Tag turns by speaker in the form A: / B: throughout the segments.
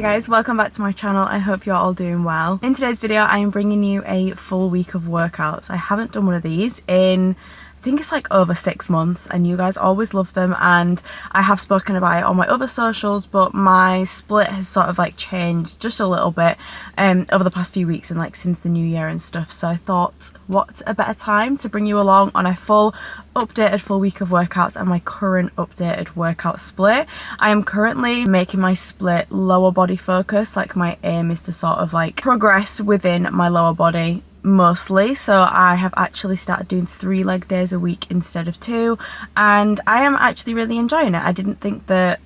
A: guys, welcome back to my channel. I hope you're all doing well. In today's video I am bringing you a full week of workouts. I haven't done one of these in I think it's like over 6 months, and you guys always love them, and I have spoken about it on my other socials, but my split has sort of like changed just a little bit over the past few weeks and like since the new year and stuff. So I thought, what a better time to bring you along on a full week of workouts and my current updated workout split. I am currently making my split lower body focused. Like my aim is to sort of like progress within my lower body mostly, so I have actually started doing 3 leg days a week instead of 2, and I am actually really enjoying it. I didn't think that,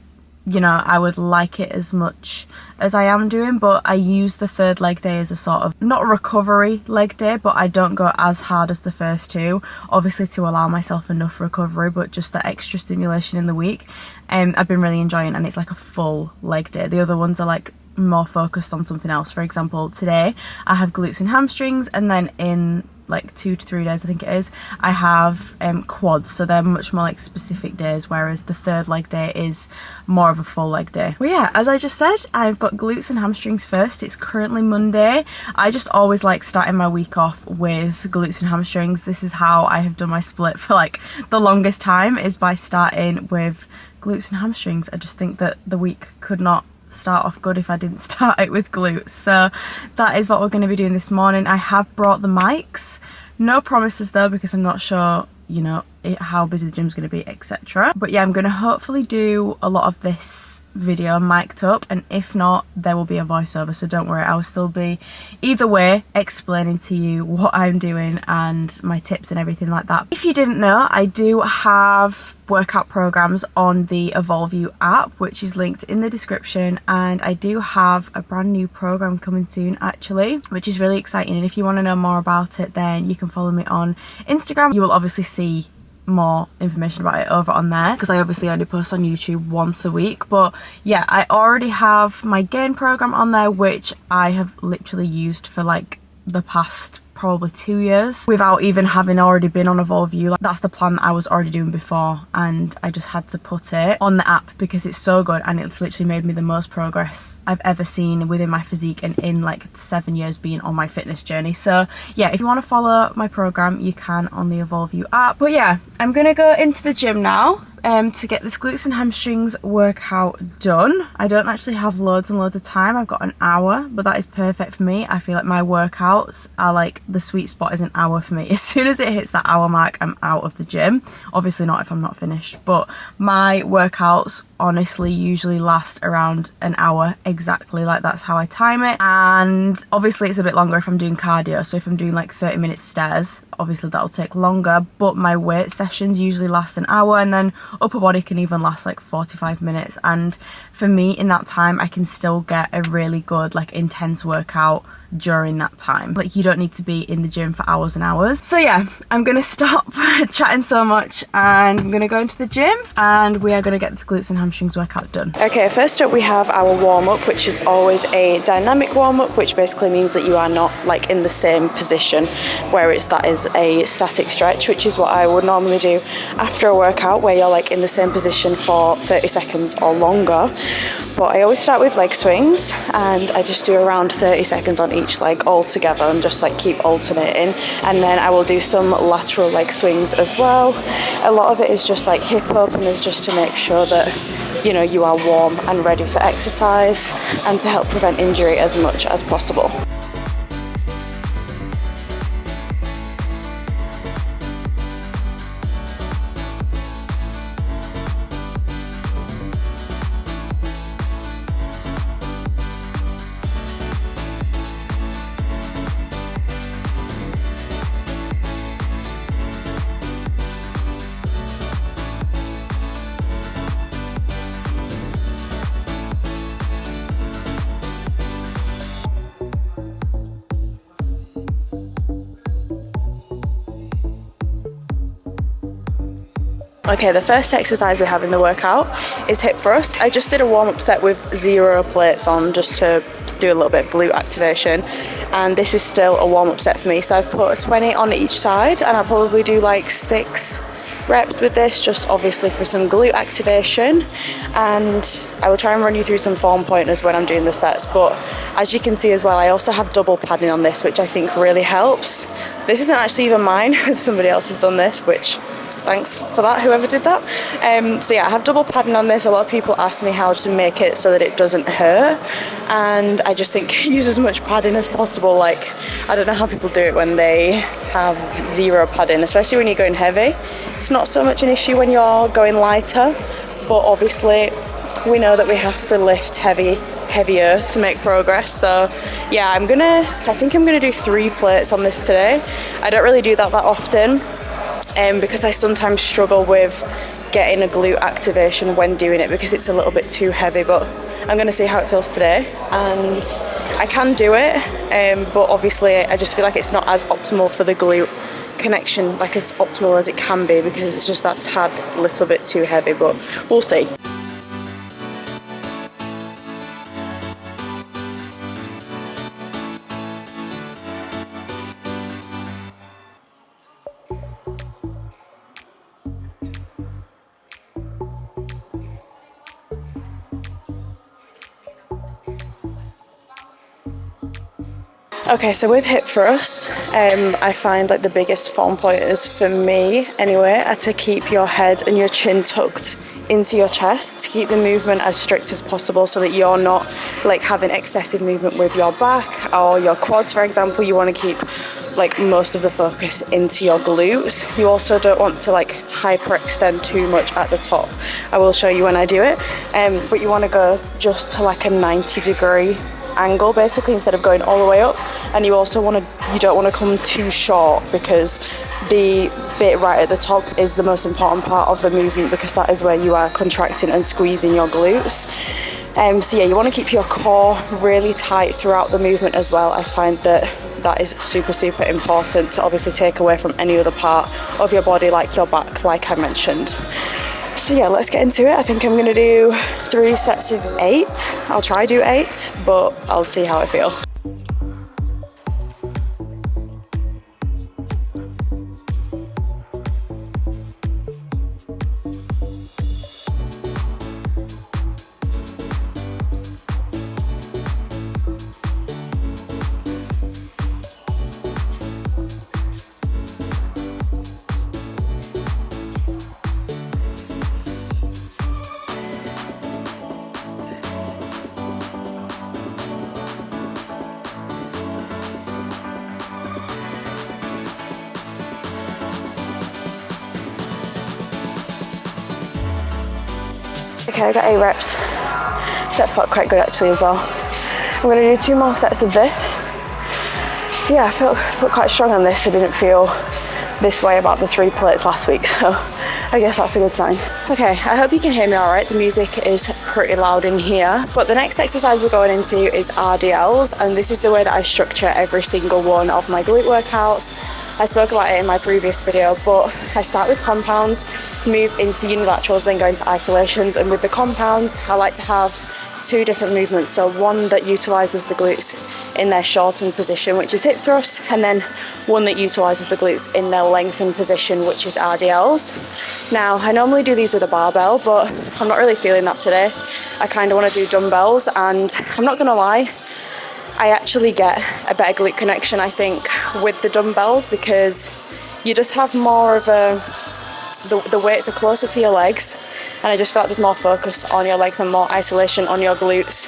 A: you know, I would like it as much as I am doing, but I use the 3rd leg day as a sort of, not a recovery leg day, but I don't go as hard as the first 2, obviously to allow myself enough recovery, but just the extra stimulation in the week. I've been really enjoying, and it's like a full leg day. The other ones are like more focused on something else. For example, today I have glutes and hamstrings, and then in like 2 to 3 days I think it is, I have quads, so they're much more like specific days, whereas the 3rd leg day is more of a full leg day. But yeah, as I just said, I've got glutes and hamstrings first. It's currently Monday. I just always like starting my week off with glutes and hamstrings. This is how I have done my split for like the longest time, is by starting with glutes and hamstrings. I just think that the week could not start off good if I didn't start it with glutes. So that is what we're going to be doing this morning. I have brought the mics, no promises though, because I'm not sure, you know, how busy the gym's going to be, etc. But yeah, I'm going to hopefully do a lot of this video mic'd up, and if not, there will be a voiceover, so don't worry, I will still be either way explaining to you what I'm doing and my tips and everything like that. If you didn't know, I do have workout programs on the EvolveU app, which is linked in the description, and I do have a brand new program coming soon actually, which is really exciting. And if you want to know more about it, then you can follow me on Instagram. You will obviously see more information about it over on there, because I obviously only post on YouTube once a week. But yeah, I already have my gain program on there, which I have literally used for like the past probably 2 years without even having already been on EvolveU. Like, that's the plan that I was already doing before, and I just had to put it on the app because it's so good, and it's literally made me the most progress I've ever seen within my physique and in like 7 years being on my fitness journey. So yeah, if you want to follow my program, you can on the EvolveU app. But yeah, I'm gonna go into the gym now to get this glutes and hamstrings workout done. I don't actually have loads and loads of time. I've got an hour, but that is perfect for me. I feel like my workouts are like, the sweet spot is an hour for me. As soon as it hits that hour mark, I'm out of the gym. Obviously not if I'm not finished, but my workouts honestly usually last around an hour exactly. Like, that's how I time it. And obviously it's a bit longer if I'm doing cardio. So if I'm doing like 30 minutes stairs, obviously that'll take longer, but my weight sessions usually last an hour, and then upper body can even last like 45 minutes. And for me, in that time, I can still get a really good like intense workout during that time. Like, you don't need to be in the gym for hours and hours. So yeah, I'm gonna stop chatting so much, and I'm gonna go into the gym, and we are gonna get the glutes and hamstrings workout done. Okay, first up we have our warm-up, which is always a dynamic warm-up, which basically means that you are not like in the same position, whereas that is a static stretch, which is what I would normally do after a workout, where you're like in the same position for 30 seconds or longer. But I always start with leg swings, and I just do around 30 seconds on each leg all together, and just like keep alternating. And then I will do some lateral leg swings as well. A lot of it is just like hip openers, just to make sure that, you know, you are warm and ready for exercise, and to help prevent injury as much as possible. Okay, the first exercise we have in the workout is hip thrust. I just did a warm-up set with 0 plates on, just to do a little bit of glute activation, and this is still a warm-up set for me. So I've put a 20 on each side, and I'll probably do like 6 reps with this, just obviously for some glute activation, and I will try and run you through some form pointers when I'm doing the sets. But as you can see as well, I also have double padding on this, which I think really helps. This isn't actually even mine, somebody else has done this, which thanks for that, whoever did that. So yeah, I have double padding on this. A lot of people ask me how to make it so that it doesn't hurt, and I just think use as much padding as possible. Like, I don't know how people do it when they have zero padding, especially when you're going heavy. It's not so much an issue when you're going lighter, but obviously we know that we have to lift heavier to make progress. So yeah, I think I'm gonna do 3 plates on this today. I don't really do that often, because I sometimes struggle with getting a glute activation when doing it because it's a little bit too heavy, but I'm going to see how it feels today, and I can do it, but obviously I just feel like it's not as optimal for the glute connection, like as optimal as it can be, because it's just that tad little bit too heavy, but we'll see. Okay, so with hip thrusts, I find like the biggest form pointers for me anyway are to keep your head and your chin tucked into your chest, to keep the movement as strict as possible so that you're not like having excessive movement with your back or your quads, for example. You want to keep like most of the focus into your glutes. You also don't want to like hyperextend too much at the top. I will show you when I do it, but you want to go just to like a 90-degree angle basically instead of going all the way up. And you also you don't want to come too short, because the bit right at the top is the most important part of the movement, because that is where you are contracting and squeezing your glutes. So yeah, you want to keep your core really tight throughout the movement as well. I find that is super important to obviously take away from any other part of your body, like your back, like I mentioned. So yeah, let's get into it. I think I'm gonna do 3 sets of 8. I'll try do 8, but I'll see how I feel. Okay, I got 8 reps. That felt quite good actually as well. I'm going to do 2 more sets of this. Yeah, I felt quite strong on this. I didn't feel this way about the 3 plates last week, so I guess that's a good sign. Okay, I hope you can hear me all right. The music is pretty loud in here. But the next exercise we're going into is RDLs, and this is the way that I structure every single one of my glute workouts. I spoke about it in my previous video, but I start with compounds, move into unilaterals, then go into isolations. And with the compounds, I like to have 2 different movements. So one that utilizes the glutes in their shortened position, which is hip thrusts, and then one that utilizes the glutes in their lengthened position, which is RDLs. Now, I normally do these with a barbell, but I'm not really feeling that today. I kind of want to do dumbbells, and I'm not gonna lie, I actually get a better glute connection, I think, with the dumbbells, because you just have more of the weights are closer to your legs, and I just feel like there's more focus on your legs and more isolation on your glutes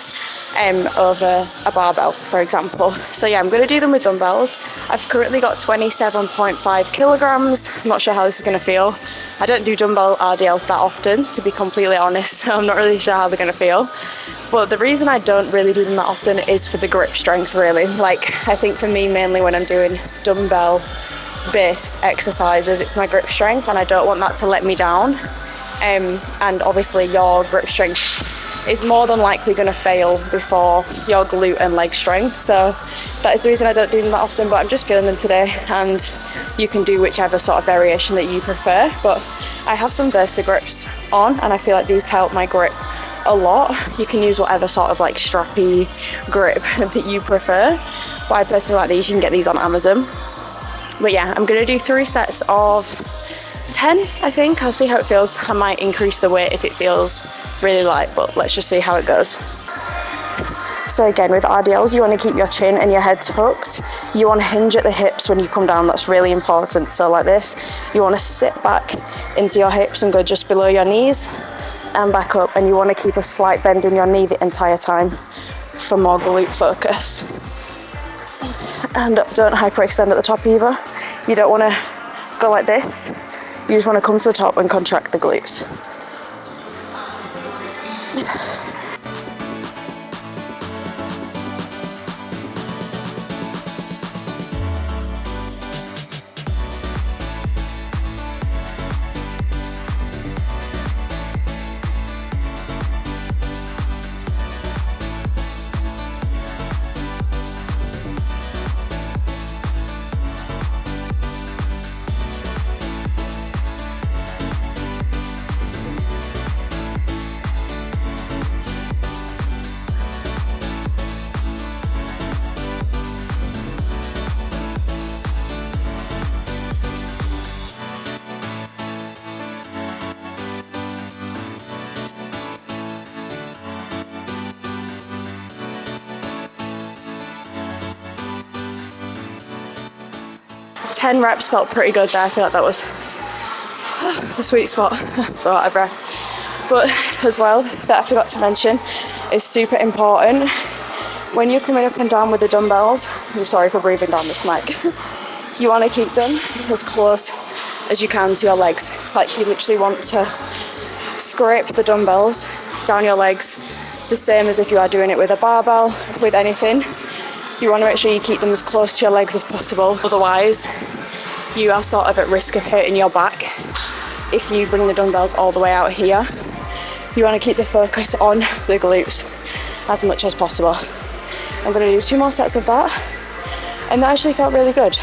A: over a barbell, for example. So yeah, I'm going to do them with dumbbells. I've currently got 27.5 kilograms. I'm not sure how this is going to feel. I don't do dumbbell RDLs that often, to be completely honest, so I'm not really sure how they're going to feel. But the reason I don't really do them that often is for the grip strength, really. Like, I think for me, mainly when I'm doing dumbbell based exercises, it's my grip strength, and I don't want that to let me down. And obviously your grip strength is more than likely going to fail before your glute and leg strength. So that is the reason I don't do them that often, but I'm just feeling them today, and you can do whichever sort of variation that you prefer. But I have some Versa grips on, and I feel like these help my grip a lot. You can use whatever sort of like strappy grip that you prefer, but I personally like these. You can get these on Amazon. But yeah, I'm going to do 3 sets of 10, I think. I'll see how it feels. I might increase the weight if it feels really light, but let's just see how it goes. So again, with RDLs, you want to keep your chin and your head tucked. You want to hinge at the hips when you come down. That's really important. So like this, you want to sit back into your hips and go just below your knees and back up. And you want to keep a slight bend in your knee the entire time for more glute focus. And don't hyperextend at the top either. You don't want to go like this. You just want to come to the top and contract the glutes. Ten reps felt pretty good there. I feel like that was the sweet spot. So out of breath. But as well, that I forgot to mention is super important. When you're coming up and down with the dumbbells, I'm sorry for breathing down this mic, you want to keep them as close as you can to your legs. Like you literally want to scrape the dumbbells down your legs, the same as if you are doing it with a barbell, with anything. You want to make sure you keep them as close to your legs as possible. Otherwise, you are sort of at risk of hurting your back if you bring the dumbbells all the way out here. You want to keep the focus on the glutes as much as possible. I'm going to do 2 more sets of that, and that actually felt really good.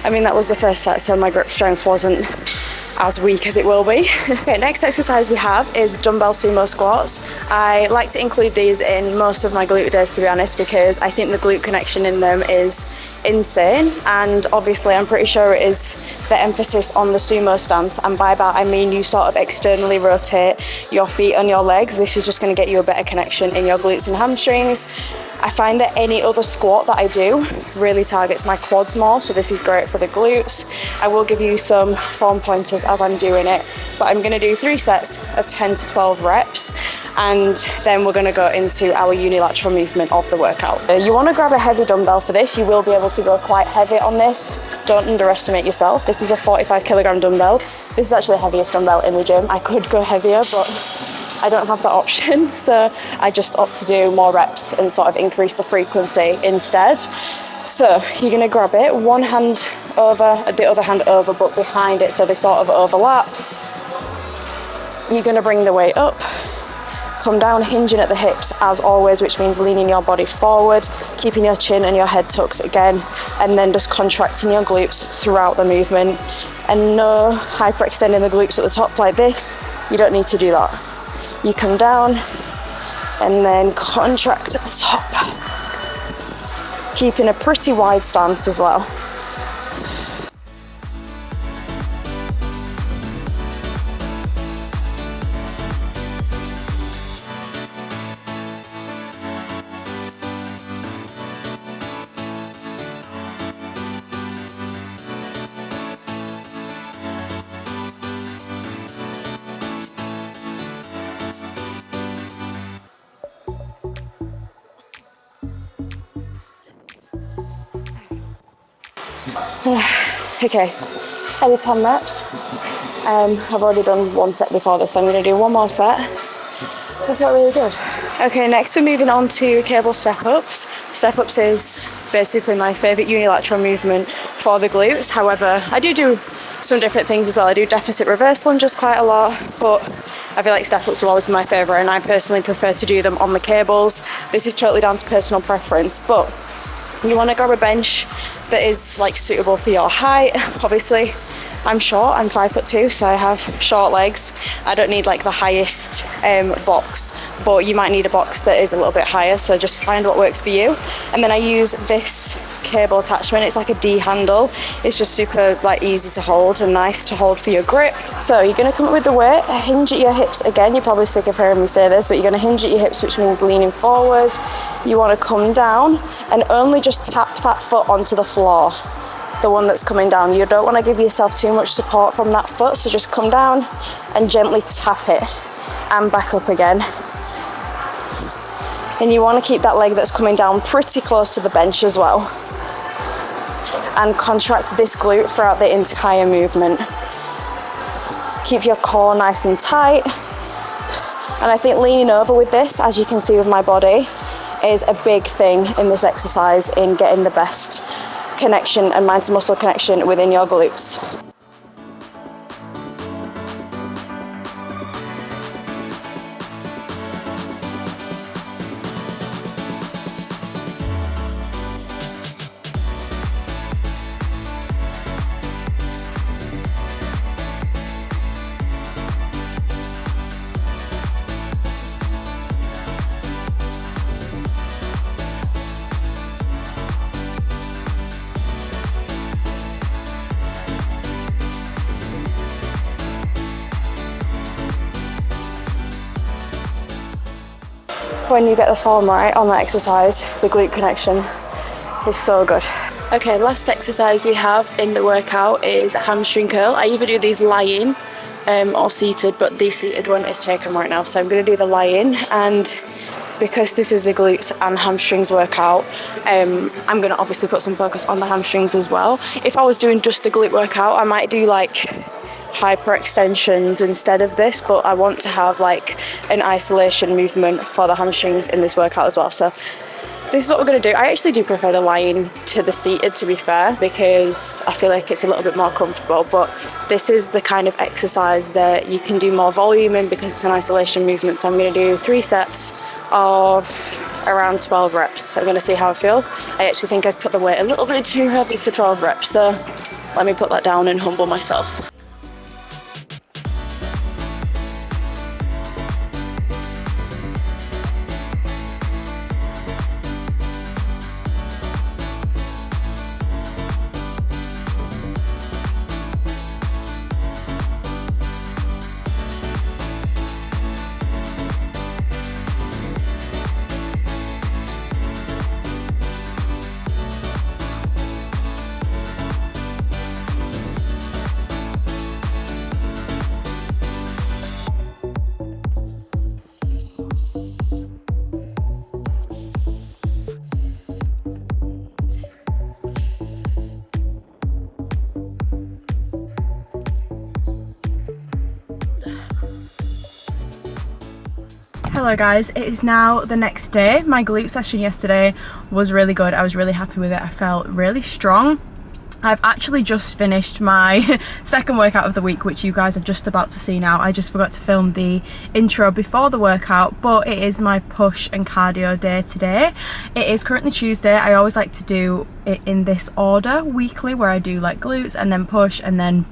A: I mean, that was the first set, so my grip strength wasn't as weak as it will be. Okay, next exercise we have is dumbbell sumo squats. I like to include these in most of my glute days, to be honest, because I think the glute connection in them is insane, and obviously I'm pretty sure it is the emphasis on the sumo stance, and by that I mean you sort of externally rotate your feet on your legs. This is just going to get you a better connection in your glutes and hamstrings. I find that any other squat that I do really targets my quads more, so this is great for the glutes. I will give you some form pointers as I'm doing it, but I'm going to do 3 sets of 10 to 12 reps, and then we're going to go into our unilateral movement of the workout. You want to grab a heavy dumbbell for this. You will be able to go quite heavy on this. Don't underestimate yourself. This is a 45 kilogram dumbbell. This is actually the heaviest dumbbell in the gym. I could go heavier, but I don't have that option, so I just opt to do more reps and sort of increase the frequency instead. So you're going to grab it, one hand over, the other hand over but behind it, so they sort of overlap. You're going to bring the weight up, come down, hinging at the hips as always, which means leaning your body forward, keeping your chin and your head tucked again, and then just contracting your glutes throughout the movement. And no hyperextending the glutes at the top like this. You don't need to do that. You come down and then contract at the top, keeping a pretty wide stance as well. Okay, I did 10 reps. I've already done 1 set before this, so I'm going to do 1 more set. That felt really good. Okay, next we're moving on to cable step-ups. Step-ups is basically my favourite unilateral movement for the glutes. However, I do some different things as well. I do deficit reverse lunges quite a lot, but I feel like step-ups will always be my favourite, and I personally prefer to do them on the cables. This is totally down to personal preference, but you want to grab a bench that is like suitable for your height. Obviously, I'm short, I'm 5'2", so I have short legs. I don't need like the highest box, but you might need a box that is a little bit higher, so just find what works for you. And then I use this cable attachment. It's like a D handle. It's just super like easy to hold and nice to hold for your grip. So you're going to come up with the weight, hinge at your hips again. You're probably sick of hearing me say this, but you're going to hinge at your hips, which means leaning forward. You want to come down and only just tap that foot onto the floor, the one that's coming down. You don't want to give yourself too much support from that foot, so just come down and gently tap it and back up again. And you want to keep that leg that's coming down pretty close to the bench as well, and contract this glute throughout the entire movement. Keep your core nice and tight. And I think leaning over with this, as you can see with my body, is a big thing in this exercise in getting the best connection and mind to muscle connection within your glutes. When you get the form right on that exercise, the glute connection is so good. Okay, last exercise we have in the workout is a hamstring curl. I either do these lying or seated, but the seated one is taken right now, so I'm going to do the lying. And because this is a glutes and hamstrings workout, I'm going to obviously put some focus on the hamstrings as well. If I was doing just the glute workout, I might do like hyperextensions instead of this, but I want to have like an isolation movement for the hamstrings in this workout as well. So this is what we're going to do. I actually do prefer the lying to the seated, to be fair, because I feel like it's a little bit more comfortable, but this is the kind of exercise that you can do more volume in because it's an isolation movement. So I'm going to do 3 sets of around 12 reps. I'm going to see how I feel. I actually think I've put the weight a little bit too heavy for 12 reps, so let me put that down and humble myself. Hello guys, it is now the next day. My glute session yesterday was really good. I was really happy with it. I felt really strong. I've actually just finished my second workout of the week, which you guys are just about to see now. I just forgot to film the intro before the workout, but it is my push and cardio day today. It is currently Tuesday. I always like to do it in this order weekly, where I do like glutes and then push and then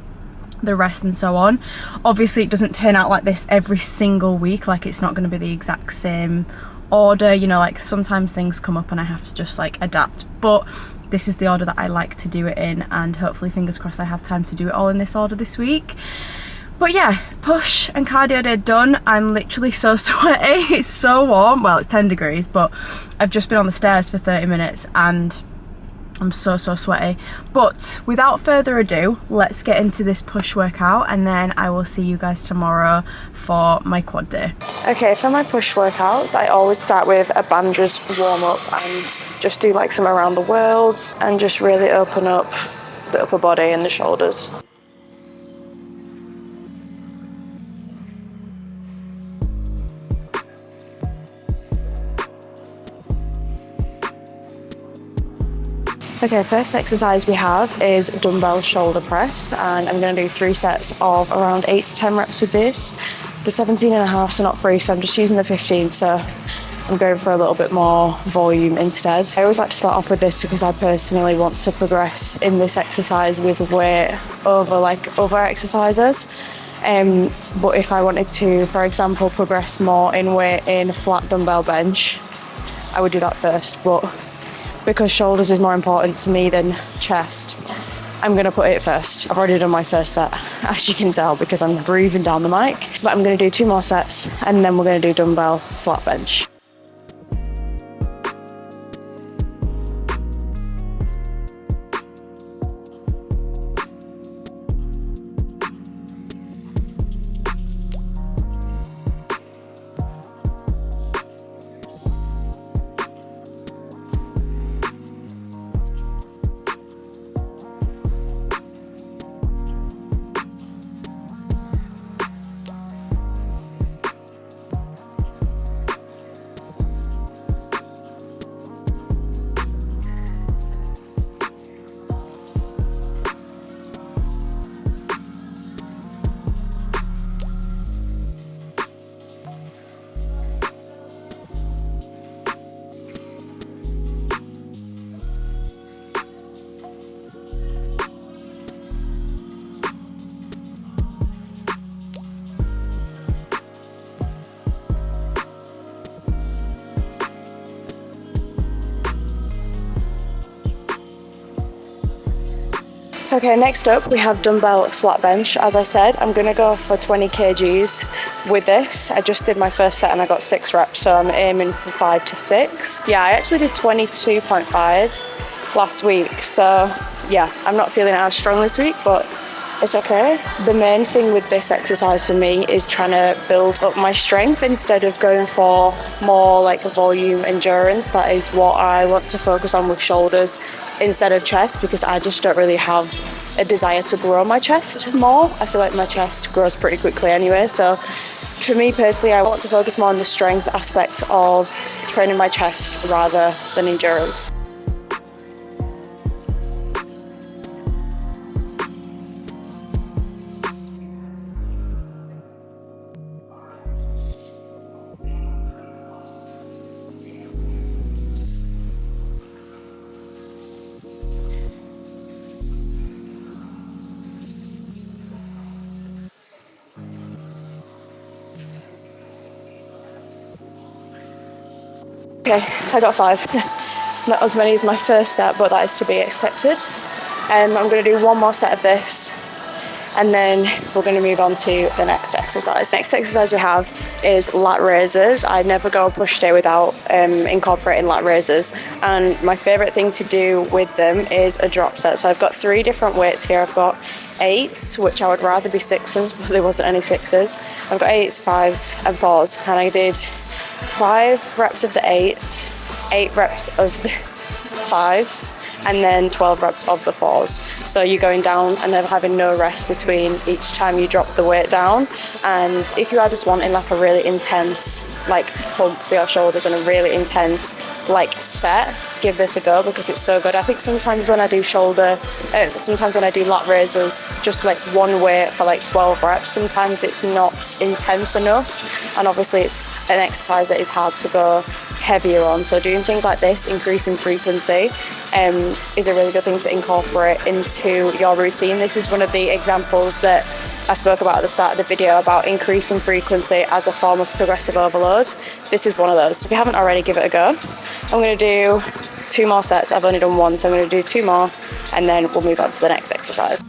A: the rest and so on. Obviously it doesn't turn out like this every single week, like it's not going to be the exact same order, you know, like sometimes things come up and I have to just like adapt, but this is the order that I like to do it in, and hopefully fingers crossed I have time to do it all in this order this week. But yeah, push and cardio day done. I'm literally so sweaty. It's so warm. Well, it's 10 degrees, but I've just been on the stairs for 30 minutes and I'm so sweaty. But without further ado, let's get into this push workout and then I will see you guys tomorrow for my quad day. Okay, for my push workouts, I always start with a bandages warm up and just do like some around the world and just really open up the upper body and the shoulders. Okay, first exercise we have is dumbbell shoulder press, and I'm going to do 3 sets of around 8 to 10 reps with this. The 17.5 are not free, so I'm just using the 15, so I'm going for a little bit more volume instead. I always like to start off with this because I personally want to progress in this exercise with weight over exercises. But if I wanted to, for example, progress more in weight in a flat dumbbell bench, I would do that first. But because shoulders is more important to me than chest, I'm going to put it first. I've already done my first set, as you can tell, because I'm breathing down the mic. But I'm going to do 2 more sets, and then we're going to do dumbbell flat bench. Okay, next up we have dumbbell flat bench. As I said, I'm going to go for 20 kgs with this. I just did my first set and I got 6 reps, so I'm aiming for 5 to 6. Yeah, I actually did 22.5s last week, so yeah, I'm not feeling as strong this week, but it's okay. The main thing with this exercise for me is trying to build up my strength instead of going for more like a volume endurance. That is what I want to focus on with shoulders instead of chest, because I just don't really have a desire to grow my chest more. I feel like my chest grows pretty quickly anyway. So for me personally, I want to focus more on the strength aspect of training my chest rather than endurance. Okay, I got 5. Not as many as my first set, but that is to be expected. I'm going to do 1 more set of this, and then we're going to move on to the next exercise. Next exercise we have is lat raises. I never go a push day without incorporating lat raises, and my favourite thing to do with them is a drop set. So I've got 3 different weights here. I've got 8s, which I would rather be 6s, but there wasn't any 6s. I've got 8s, 5s and 4s, and I did 5 reps of the 8s, 8 reps of the 5s, and then 12 reps of the 4s. So you're going down and then having no rest between each time you drop the weight down. And if you are just wanting like a really intense like pump for your shoulders and a really intense like set, give this a go because it's so good. I think sometimes when I do sometimes when I do lat raises, just like one weight for like 12 reps, sometimes it's not intense enough. And obviously it's an exercise that is hard to go heavier on. So doing things like this, increasing frequency, is a really good thing to incorporate into your routine. This is one of the examples that I spoke about at the start of the video about increasing frequency as a form of progressive overload. This is one of those. If you haven't already, give it a go. I'm going to do 2 more sets. I've only done 1, so I'm going to do 2 more and then we'll move on to the next exercise.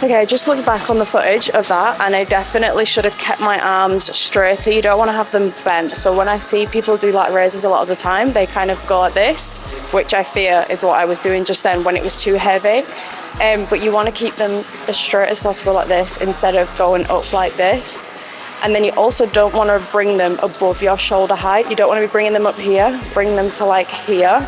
A: Okay, just look back on the footage of that, and I definitely should have kept my arms straighter. You don't want to have them bent. So when I see people do lat raises a lot of the time, they kind of go like this, which I fear is what I was doing just then when it was too heavy. But you want to keep them as straight as possible like this instead of going up like this. And then you also don't want to bring them above your shoulder height. You don't want to be bringing them up here. Bring them to like here.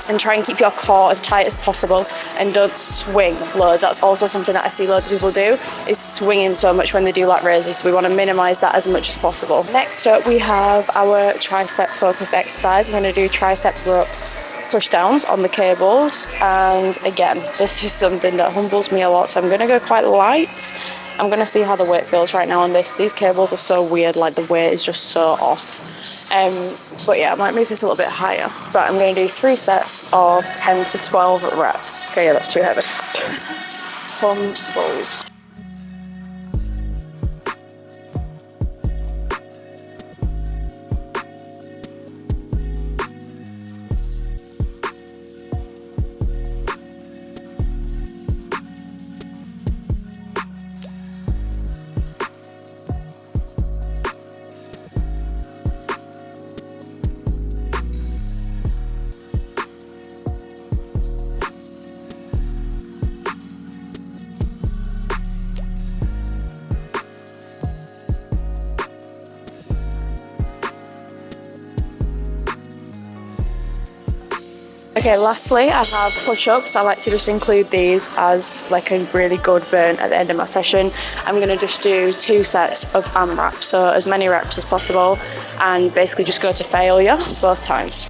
A: And try and keep your core as tight as possible, and don't swing loads. That's also something that I see loads of people do, is swinging so much when they do lat raises. We want to minimize that as much as possible. Next up, we have our tricep focused exercise. I'm going to do tricep rope push downs on the cables. And again, this is something that humbles me a lot, so I'm going to go quite light. I'm going to see how the weight feels right now on this. These cables are so weird, like the weight is just so off. But yeah, I might move this a little bit higher. But I'm going to do 3 sets of 10 to 12 reps. Okay, yeah, that's too heavy. Humbled. Okay, lastly, I have push-ups. I like to just include these as like a really good burn at the end of my session. I'm going to just do 2 sets of AMRAP, so as many reps as possible, and basically just go to failure both times.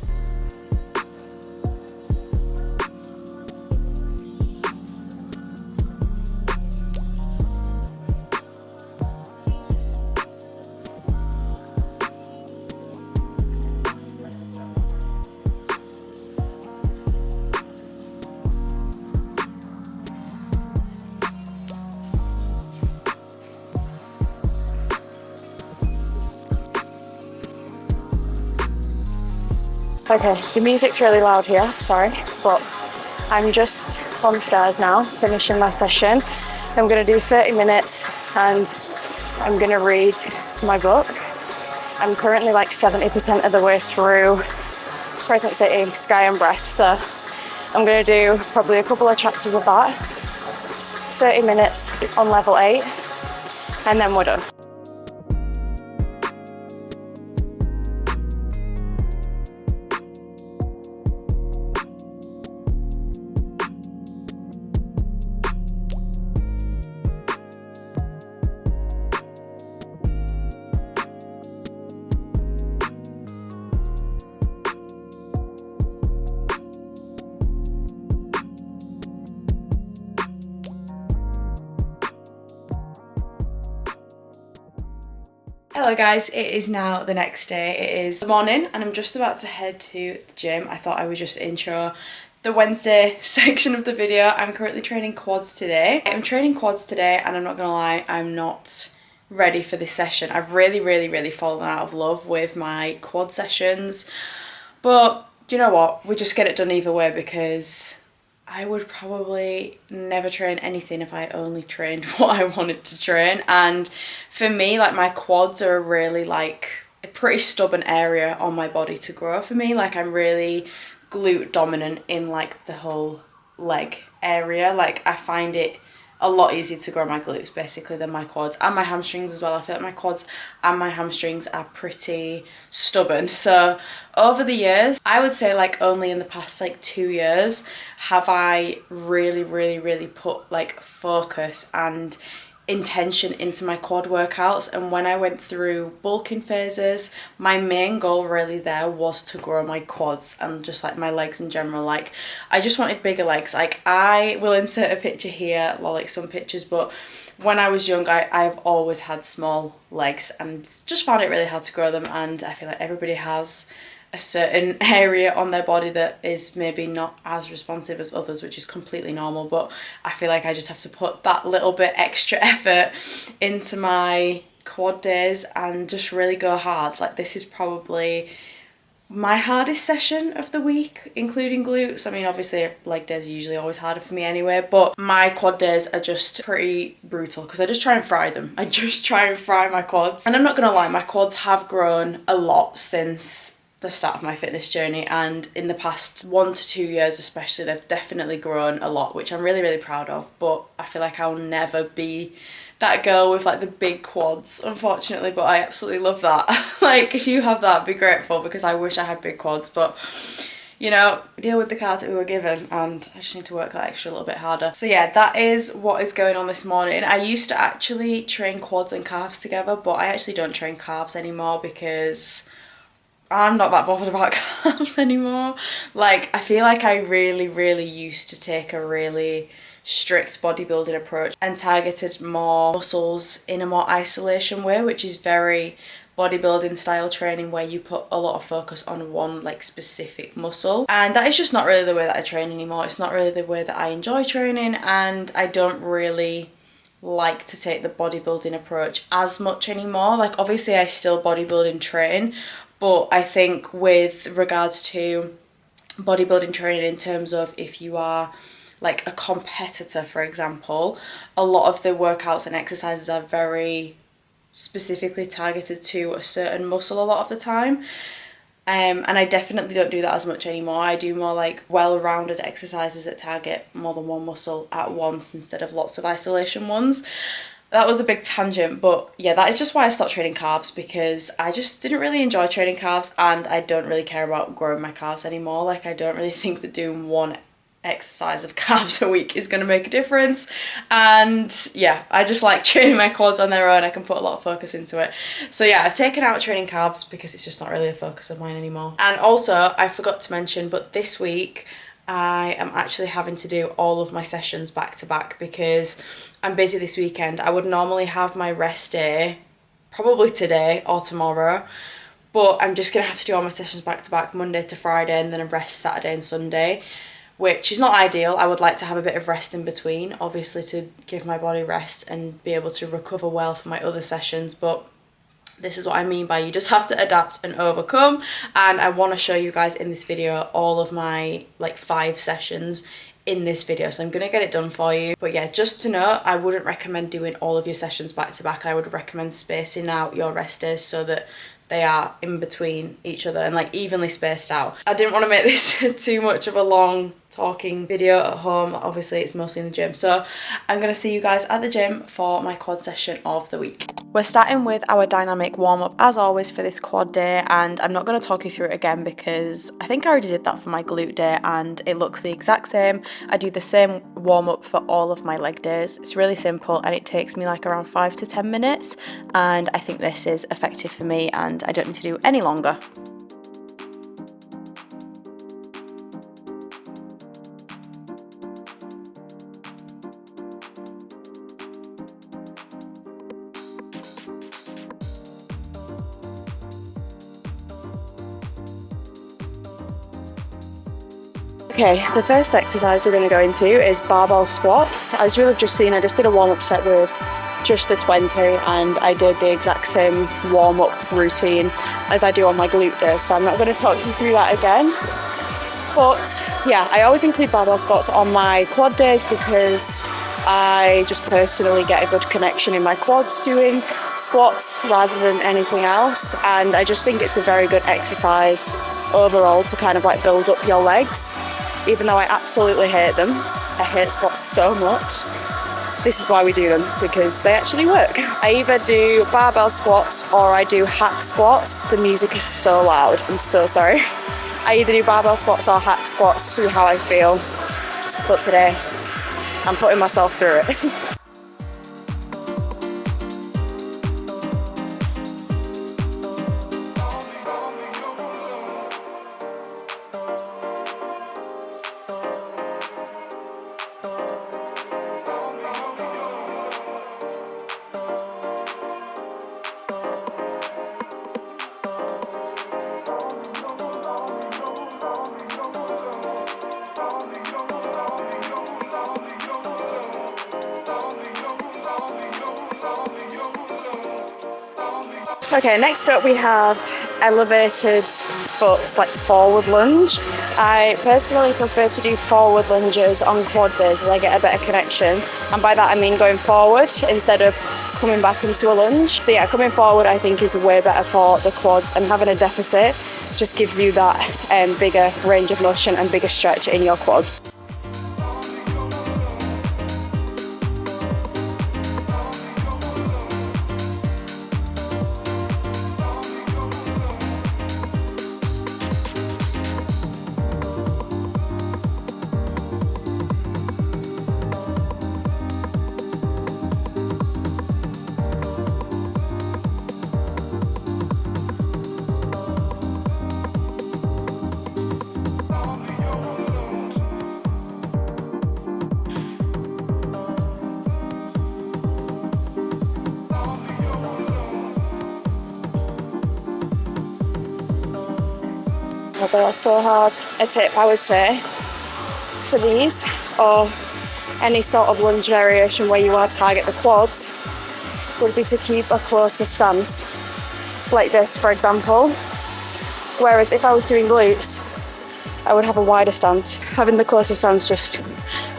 A: Okay, the music's really loud here, sorry, but I'm just on the stairs now, finishing my session. I'm going to do 30 minutes and I'm going to read my book. I'm currently like 70% of the way through Present City, Sky and Breath, so I'm going to do probably a couple of chapters of that, 30 minutes on level 8, and then we're done. Hello guys, it is now the next day. It is the morning and I'm just about to head to the gym. I thought I would just intro the Wednesday section of the video. I'm currently training quads today. I'm training quads today and I'm not gonna lie, I'm not ready for this session. I've really fallen out of love with my quad sessions, but do you know what? We just get it done either way, because I would probably never train anything if I only trained what I wanted to train. And for me, like, my quads are really like a pretty stubborn area on my body to grow for me. Like, I'm really glute dominant in like the whole leg area. Like, I find it a lot easier to grow my glutes basically than my quads and my hamstrings as well. I feel like my quads and my hamstrings are pretty stubborn. So over the years, I would say like only in the past like 2 years have I really put like focus and intention into my quad workouts. And when I went through bulking phases, my main goal really there was to grow my quads and just like my legs in general. Like, I just wanted bigger legs. Like, I will insert a picture here, well, like some pictures, but when I was young, I've always had small legs and just found it really hard to grow them. And I feel like everybody has a certain area on their body that is maybe not as responsive as others, which is completely normal, but I feel like I just have to put that little bit extra effort into my quad days and just really go hard. Like, this is probably my hardest session of the week, including glutes. I mean, obviously leg days are usually always harder for me anyway, but my quad days are just pretty brutal because I just try and fry them. I just try and fry my quads. And I'm not gonna lie, my quads have grown a lot since the start of my fitness journey, and in the past 1 to 2 years especially, they've definitely grown a lot, which I'm really, really proud of. But I feel like I'll never be that girl with like the big quads, unfortunately, but I absolutely love that. Like, if you have that, be grateful, because I wish I had big quads, but you know, deal with the cards that we were given, and I just need to work that extra little bit harder. So yeah, that is what is going on this morning. I used to actually train quads and calves together, but I actually don't train calves anymore because I'm not that bothered about calves anymore. Like, I feel like I really, really used to take a really strict bodybuilding approach and targeted more muscles in a more isolation way, which is very bodybuilding style training, where you put a lot of focus on one like specific muscle, and that is just not really the way that I train anymore. It's not really the way that I enjoy training, and I don't really like to take the bodybuilding approach as much anymore. Like, obviously I still bodybuilding train, but I think with regards to bodybuilding training, in terms of if you are like a competitor, for example, a lot of the workouts and exercises are very specifically targeted to a certain muscle a lot of the time. And I definitely don't do that as much anymore. I do more like well-rounded exercises that target more than one muscle at once instead of lots of isolation ones. That was a big tangent, but yeah, that is just why I stopped training calves, because I just didn't really enjoy training calves, and I don't really care about growing my calves anymore. Like, I don't really think that doing one exercise of calves a week is going to make a difference, and yeah, I just like training my quads on their own. I can put a lot of focus into it. So yeah, I've taken out training calves because it's just not really a focus of mine anymore. And also, I forgot to mention, but this week I am actually having to do all of my sessions back to back because I'm busy this weekend. I would normally have my rest day probably today or tomorrow, but I'm just gonna have to do all my sessions back to back, Monday to Friday, and then a rest Saturday and Sunday, which is not ideal. I would like to have a bit of rest in between, obviously, to give my body rest and be able to recover well for my other sessions, but this is what I mean by you just have to adapt and overcome. And I want to show you guys in this video all of my like 5 sessions in this video, so I'm gonna get it done for you. But yeah, just to know, I wouldn't recommend doing all of your sessions back to back. I would recommend spacing out your rest days so that they are in between each other and like evenly spaced out. I didn't want to make this too much of a long talking video at home. Obviously it's mostly in the gym, so I'm gonna see you guys at the gym for my quad session of the week. We're starting with our dynamic warm-up as always for this quad day, and I'm not going to talk you through it again because I think I already did that for my glute day and it looks the exact same. I do the same warm-up for all of my leg days. It's really simple and it takes me like around 5 to 10 minutes, and I think this is effective for me and I don't need to do any longer. Okay, the first exercise we're going to go into is barbell squats. As you'll have just seen, I just did a warm-up set with just the 20, and I did the exact same warm-up routine as I do on my glute day, so I'm not going to talk you through that again. But yeah, I always include barbell squats on my quad days because I just personally get a good connection in my quads doing squats rather than anything else, and I just think it's a very good exercise overall to kind of like build up your legs. Even though I absolutely hate them, I hate squats so much, this is why we do them, because they actually work. I either do barbell squats or I do hack squats. The music is so loud, I'm so sorry. I either do barbell squats or hack squats, see how I feel, but today I'm putting myself through it. Okay, next up we have elevated foot, like forward lunge. I personally prefer to do forward lunges on quad days as I get a better connection, and by that I mean going forward instead of coming back into a lunge. So yeah, coming forward I think is way better for the quads, and having a deficit just gives you that bigger range of motion and bigger stretch in your quads. Oh, they are so hard. A tip I would say for these, or any sort of lunge variation where you want to target the quads, would be to keep a closer stance, like this for example. Whereas if I was doing glutes, I would have a wider stance. Having the closer stance just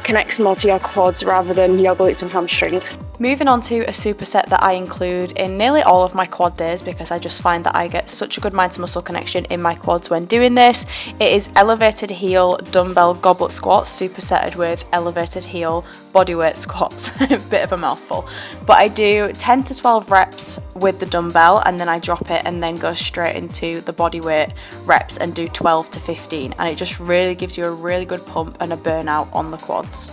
A: connects more to your quads rather than your glutes and hamstrings. Moving on to a superset that I include in nearly all of my quad days because I just find that I get such a good mind to muscle connection in my quads when doing this. It is elevated heel dumbbell goblet squats supersetted with elevated heel bodyweight squats. Bit of a mouthful, but I do 10 to 12 reps with the dumbbell and then I drop it and then go straight into the bodyweight reps and do 12 to 15, and it just really gives you a really good pump and a burnout on the quads.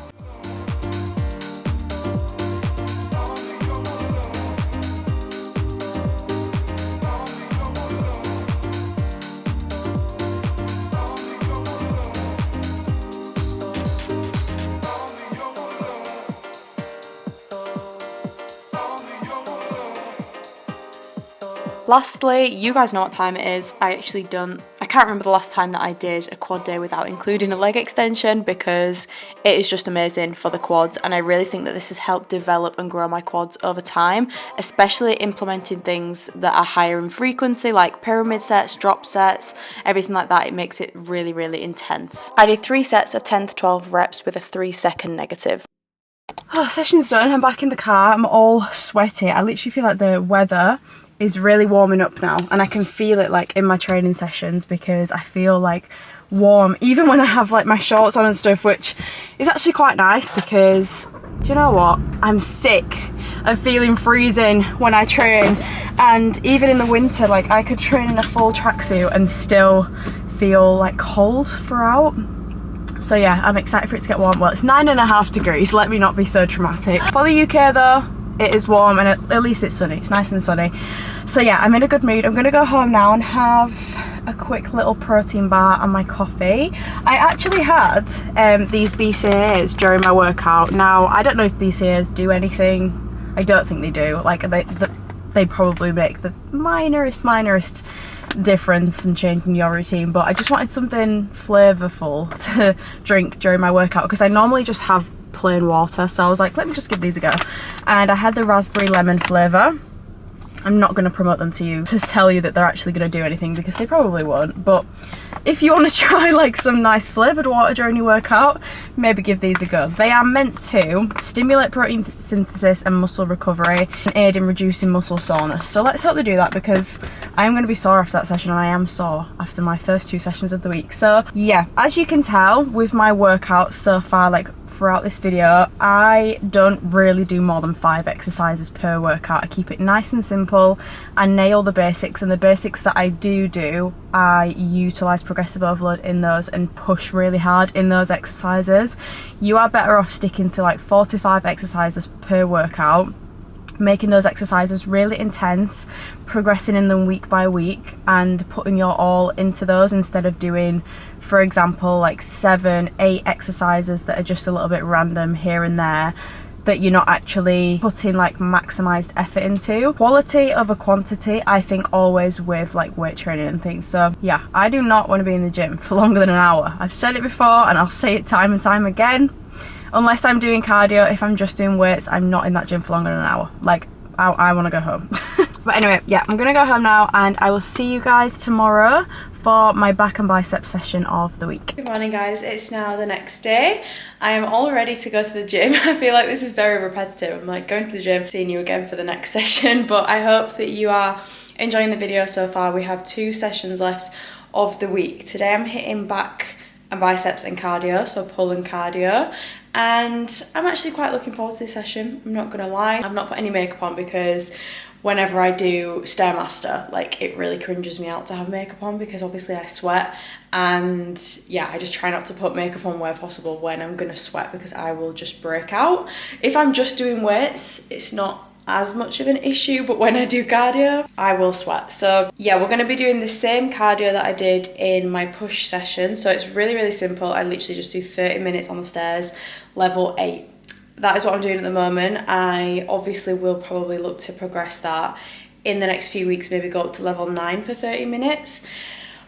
A: Lastly, you guys know what time it is. I can't remember the last time that I did a quad day without including a leg extension because it is just amazing for the quads, and I really think that this has helped develop and grow my quads over time, especially implementing things that are higher in frequency like pyramid sets, drop sets, everything like that. It makes it really, really intense. I did 3 sets of 10 to 12 reps with a 3-second negative. Oh, session's done. I'm back in the car. I'm all sweaty. I literally feel like the weather is really warming up now, and I can feel it like in my training sessions because I feel like warm even when I have like my shorts on and stuff, which is actually quite nice because do you know what, I'm sick of feeling freezing when I train, and even in the winter like I could train in a full tracksuit and still feel like cold throughout. So yeah, I'm excited for it to get warm. Well, it's 9.5 degrees, let me not be so dramatic. For the UK though, it is warm, and at least it's sunny. It's nice and sunny. So yeah, I'm in a good mood. I'm gonna go home now and have a quick little protein bar and my coffee. I actually had these BCAAs during my workout. Now, I don't know if BCAAs do anything. I don't think they do. Like they probably make the minorest difference in changing your routine, but I just wanted something flavorful to drink during my workout because I normally just have plain water, so I was like, let me just give these a go. And I had the raspberry lemon flavour. I'm not going to promote them to you to tell you that they're actually going to do anything because they probably won't, but if you want to try like some nice flavoured water during your workout, maybe give these a go. They are meant to stimulate protein synthesis and muscle recovery and aid in reducing muscle soreness. So let's hope they do that because I'm going to be sore after that session, and I am sore after my first 2 sessions of the week. So yeah, as you can tell with my workouts so far, like throughout this video, I don't really do more than 5 exercises per workout. I keep it nice and simple and nail the basics, and the basics that I do, I utilise progressive overload in those and push really hard in those exercises. You are better off sticking to like 4 to 5 exercises per workout, making those exercises really intense, progressing in them week by week and putting your all into those instead of doing, for example, like 7, 8 exercises that are just a little bit random here and there that you're not actually putting like maximized effort into. Quality over quantity, I think, always with like weight training and things. So yeah, I do not want to be in the gym for longer than an hour. I've said it before and I'll say it time and time again. Unless I'm doing cardio, if I'm just doing weights, I'm not in that gym for longer than an hour. Like, I want to go home. But anyway, yeah, I'm gonna go home now and I will see you guys tomorrow for my back and bicep session of the week. Good morning guys, it's now the next day. I am all ready to go to the gym. I feel like this is very repetitive. I'm like going to the gym, seeing you again for the next session, but I hope that you are enjoying the video so far. We have 2 sessions left of the week. Today I'm hitting back and biceps and cardio, so pull and cardio. And I'm actually quite looking forward to this session, I'm not gonna lie. I've not put any makeup on because whenever I do Stairmaster, like it really cringes me out to have makeup on because obviously I sweat, and yeah, I just try not to put makeup on where possible when I'm gonna sweat because I will just break out. If I'm just doing weights, it's not as much of an issue, but when I do cardio, I will sweat. So yeah, we're gonna be doing the same cardio that I did in my push session. So it's really, really simple. I literally just do 30 minutes on the stairs, level 8. That is what I'm doing at the moment. I obviously will probably look to progress that in the next few weeks, maybe go up to level 9 for 30 minutes.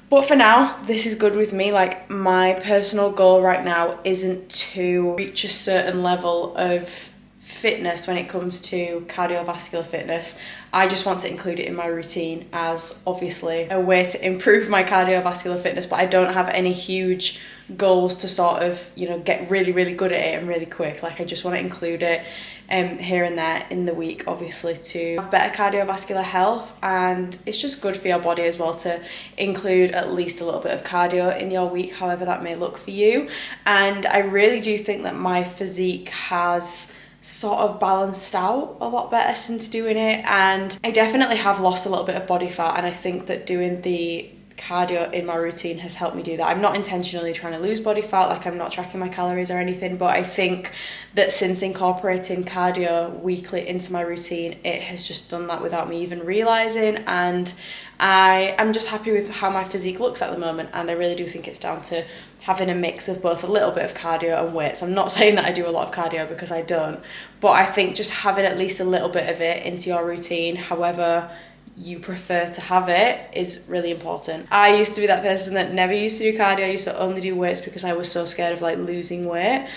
A: But for now, this is good with me. Like, my personal goal right now isn't to reach a certain level of fitness when it comes to cardiovascular fitness. I just want to include it in my routine as obviously a way to improve my cardiovascular fitness, but I don't have any huge goals to sort of, you know, get really, really good at it and really quick. Like, I just want to include it here and there in the week, obviously, to have better cardiovascular health. And it's just good for your body as well to include at least a little bit of cardio in your week, however that may look for you. And I really do think that my physique has sort of balanced out a lot better since doing it, and I definitely have lost a little bit of body fat, and I think that doing the cardio in my routine has helped me do that. I'm not intentionally trying to lose body fat, like I'm not tracking my calories or anything, but I think that since incorporating cardio weekly into my routine, it has just done that without me even realizing, and I am just happy with how my physique looks at the moment. And I really do think it's down to having a mix of both a little bit of cardio and weights. I'm not saying that I do a lot of cardio because I don't, but I think just having at least a little bit of it into your routine, however you prefer to have it, is really important. I used to be that person that never used to do cardio. I used to only do weights because I was so scared of like losing weight.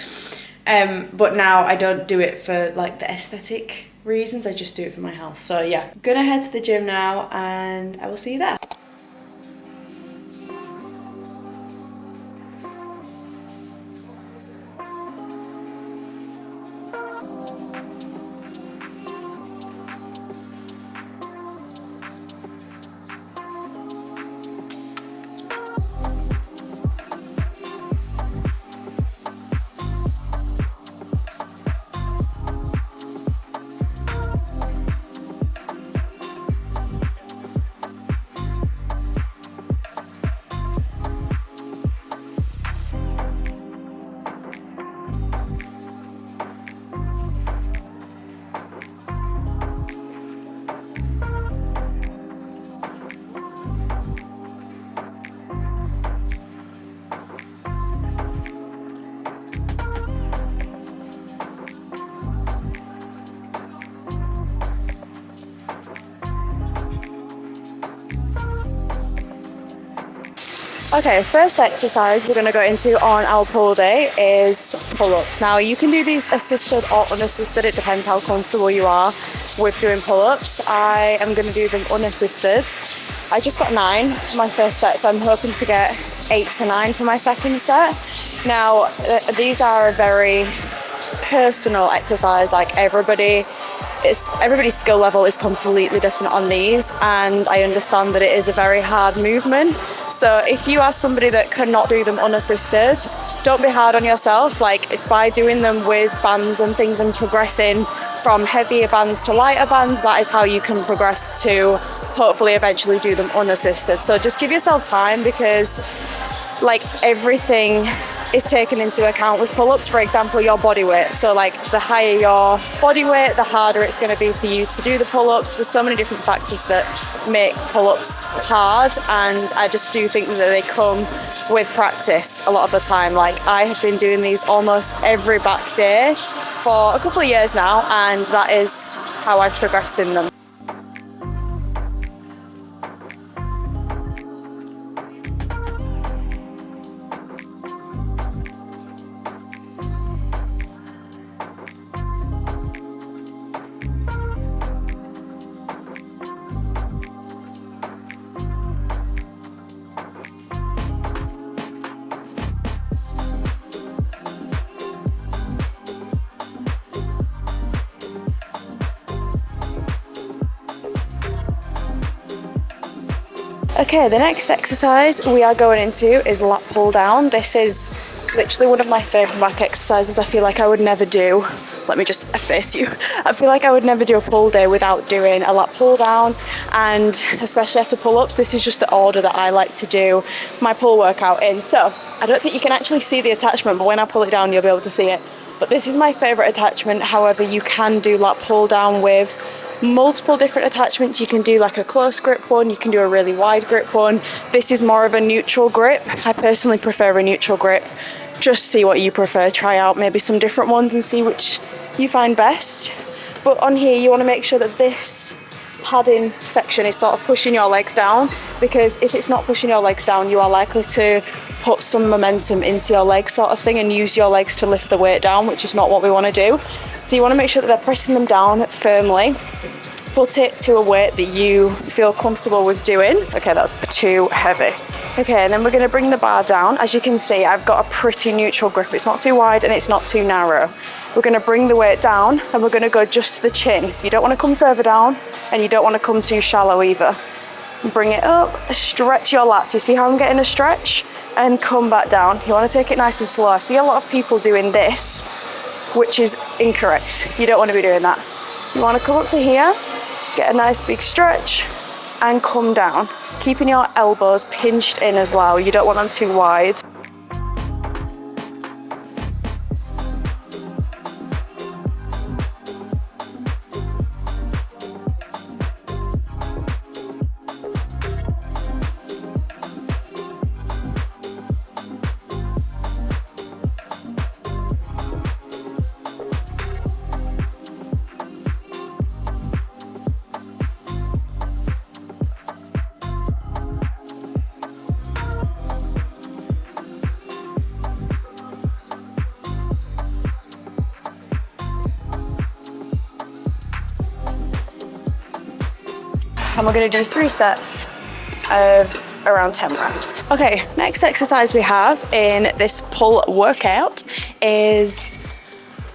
A: But now I don't do it for like the aesthetic reasons, I just do it for my health. So yeah, I'm gonna head to the gym now and I will see you there. Okay, first exercise we're going to go into on our pull day is pull-ups. Now, you can do these assisted or unassisted, it depends how comfortable you are with doing pull-ups. I am going to do them unassisted. I just got 9 for my first set, so I'm hoping to get 8 to 9 for my second set. Now, these are a very personal exercise, like everybody's skill level is completely different on these, and I understand that it is a very hard movement. So if you are somebody that cannot do them unassisted, don't be hard on yourself. Like, by doing them with bands and things and progressing from heavier bands to lighter bands, that is how you can progress to hopefully eventually do them unassisted. So just give yourself time, because like everything is taken into account with pull-ups. For example, your body weight. So like the higher your body weight, the harder it's going to be for you to do the pull-ups. There's so many different factors that make pull-ups hard, and I just do think that they come with practice a lot of the time. Like, I have been doing these almost every back day for a couple of years now, and that is how I've progressed in them. Okay, the next exercise we are going into is lat pull down. This is literally one of my favourite back exercises. I feel like I would never do, let me just face you, I feel like I would never do a pull day without doing a lat pull down, and especially after pull-ups, this is just the order that I like to do my pull workout in. So I don't think you can actually see the attachment, but when I pull it down you'll be able to see it. But this is my favourite attachment. However, you can do lat pull down with multiple different attachments. You can do like a close grip one, you can do a really wide grip one. This is more of a neutral grip. I personally prefer a neutral grip. Just see what you prefer, try out maybe some different ones and see which you find best. But on here you want to make sure that this padding section is sort of pushing your legs down, because if it's not pushing your legs down, you are likely to put some momentum into your legs sort of thing and use your legs to lift the weight down, which is not what we want to do. So you want to make sure that they're pressing them down firmly. Put it to a weight that you feel comfortable with doing. Okay, that's too heavy. Okay, and then we're going to bring the bar down. As you can see, I've got a pretty neutral grip. It's not too wide and it's not too narrow. We're going to bring the weight down and we're going to go just to the chin. You don't want to come further down and you don't want to come too shallow either. Bring it up, stretch your lats. You see how I'm getting a stretch? And come back down. You want to take it nice and slow. I see a lot of people doing this, which is incorrect. You don't want to be doing that. You want to come up to here, get a nice big stretch and come down, keeping your elbows pinched in as well. You don't want them too wide. And we're going to do 3 sets of around 10 reps. Okay, next exercise we have in this pull workout is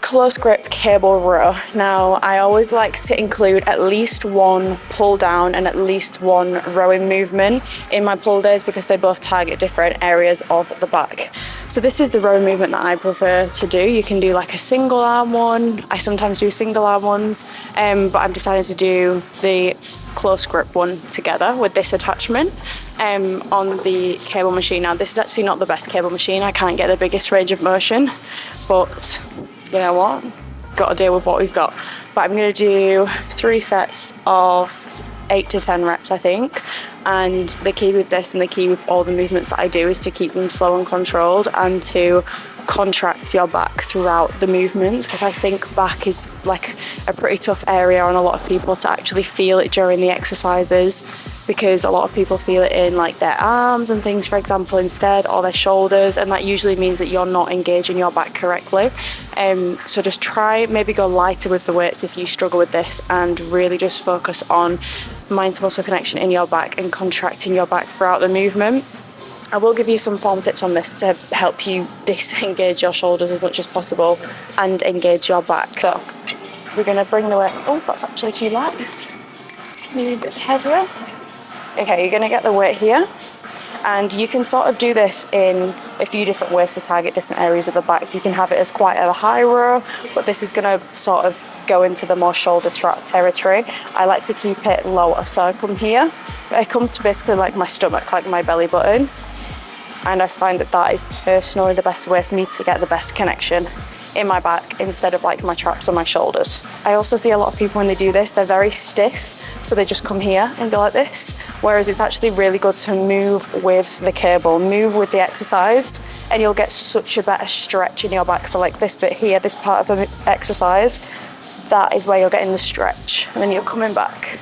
A: close grip cable row. Now, I always like to include at least one pull down and at least one rowing movement in my pull days because they both target different areas of the back. So this is the rowing movement that I prefer to do. You can do like a single arm one. I sometimes do single arm ones, but I've decided to do the close grip one together with this attachment on the cable machine. Now, this is actually not the best cable machine. I can't get the biggest range of motion, but you know what? Got to deal with what we've got. But I'm going to do 3 sets of 8 to 10 reps, I think. And the key with this and the key with all the movements that I do is to keep them slow and controlled and to contract your back throughout the movements, because I think back is like a pretty tough area on a lot of people to actually feel it during the exercises, because a lot of people feel it in like their arms and things, for example, instead, or their shoulders, and that usually means that you're not engaging your back correctly. So just try, maybe go lighter with the weights if you struggle with this, and really just focus on mind to muscle connection in your back and contracting your back throughout the movement. I will give you some form tips on this to help you disengage your shoulders as much as possible and engage your back. So we're going to bring the weight, oh, that's actually too light, maybe a bit heavier. Okay, you're going to get the weight here, and you can sort of do this in a few different ways to target different areas of the back. You can have it as quite a high row, but this is going to sort of go into the more shoulder trap territory. I like to keep it lower, so I come here, I come to basically like my stomach, like my belly button, and I find that that is personally the best way for me to get the best connection in my back instead of like my traps or my shoulders. I also see a lot of people when they do this, they're very stiff, so they just come here and go like this, whereas it's actually really good to move with the cable, move with the exercise, and you'll get such a better stretch in your back. So like this bit here, this part of the exercise, that is where you're getting the stretch, and then you're coming back.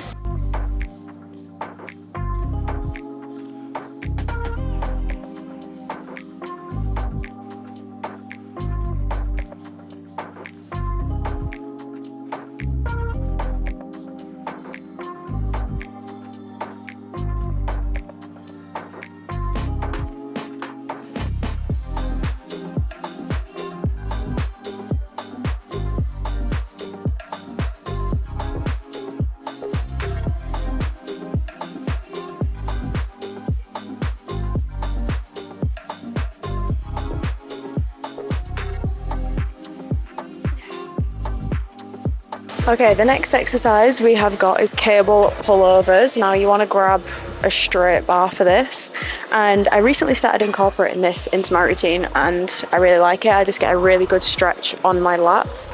A: Okay, the next exercise we have got is cable pullovers. Now you want to grab a straight bar for this, and I recently started incorporating this into my routine and I really like it. I just get a really good stretch on my lats,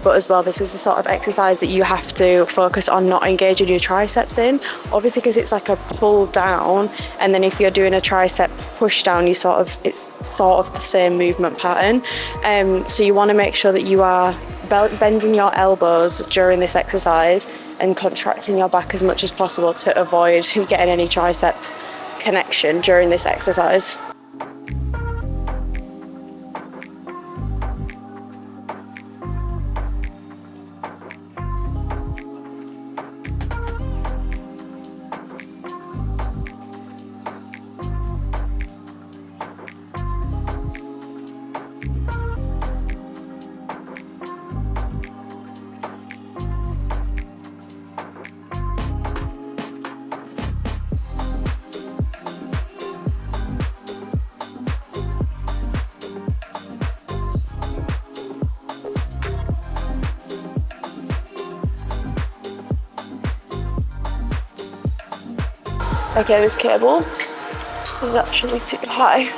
A: but as well, this is the sort of exercise that you have to focus on not engaging your triceps in, obviously, because it's like a pull down, and then if you're doing a tricep push down, it's sort of the same movement pattern. So you want to make sure that you are bending your elbows during this exercise and contracting your back as much as possible to avoid getting any tricep connection during this exercise. Okay, this cable is actually too high.